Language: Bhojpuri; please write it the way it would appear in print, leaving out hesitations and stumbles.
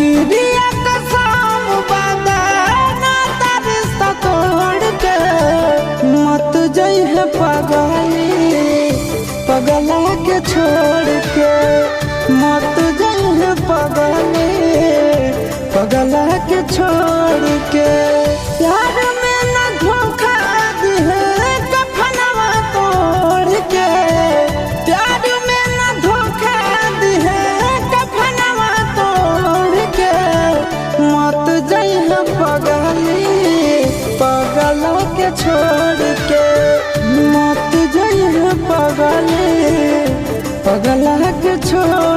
किरिया कसम वादा नाता रिश्ता तोड़ के मत जइहे पगली पगला के छोड़ के मत जइहे पगली पगला के छोड़ के प्यार में न धोखा दिहे कफनवा तोड़ के प्यार में न धोखा दिहे कफनवा तोड़ के मत जइहे पगली पगला के छोड़ के मत जइहे पगली पगला के छोड़